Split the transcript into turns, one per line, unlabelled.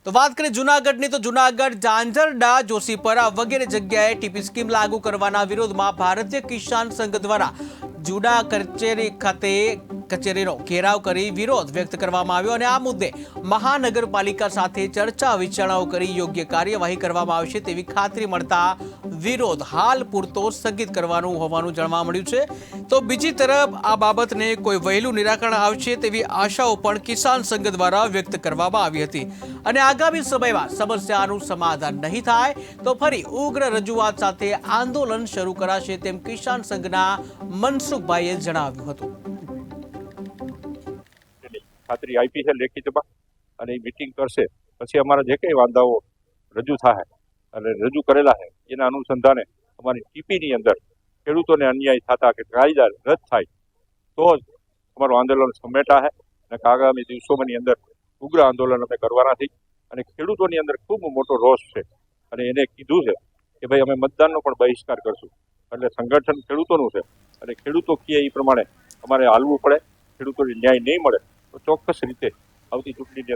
તો વાત કરીએ જૂનાગઢની, તો જૂનાગઢ ઝાંઝરડા જોશીપરા વગેરે જગ્યાએ ટીપી સ્કીમ લાગુ કરવાના વિરોધમાં ભારતીય કિસાન સંઘ દ્વારા જૂના કચેરી ખાતે કચેરીનો ઘેરાવ કરી વિરોધ વ્યક્ત કરવામાં આવ્યો અને આ મુદ્દે મહાનગરપાલિકા સાથે ચર્ચા વિચારણાઓ કરી યોગ્ય કાર્યવાહી કરવામાં આવશે તેવી ખાતરી મળતા વિરોધ હાલ પૂરતો સ્થગિત કરવાનું હોવાનું જાણવા મળ્યું છે। તો બીજી તરફ આ બાબતને કોઈ વહેલું નિરાકરણ આવશે તેવી આશાઓ પણ કિસાન સંઘ દ્વારા વ્યક્ત કરવામાં આવી હતી અને આગામી સમયમાં સમસ્યાનું સમાધાન નહીં થાય તો ફરી ઉગ્ર રજૂઆત સાથે આંદોલન શરૂ કરાશે તેમ કિસાન સંઘના મનસુખભાઈએ જણાવ્યું હતું।
ખાતરી આપી છે લેખિતમાં અને એ મીટિંગ કરશે પછી અમારા જે કંઈ વાંધાઓ રજૂ થાય અને રજૂ કરેલા છે એના અનુસંધાને અમારી ટીપીની અંદર ખેડૂતોને અન્યાય થતા કે કાયદા રદ થાય તો જ અમારું આંદોલન સમેટા છે અને આગામી દિવસોની અંદર ઉગ્ર આંદોલન અમે કરવાના છીએ અને ખેડૂતોની અંદર ખૂબ મોટો રોષ છે અને એને કીધું છે કે ભાઈ અમે મતદાનનો પણ બહિષ્કાર કરશું એટલે સંગઠન ખેડૂતોનું છે અને ખેડૂતો કહે એ પ્રમાણે અમારે હાલવું પડે। ખેડૂતોને ન્યાય નહીં મળે તો ચોક્કસ રીતે આવતી ચૂંટણીની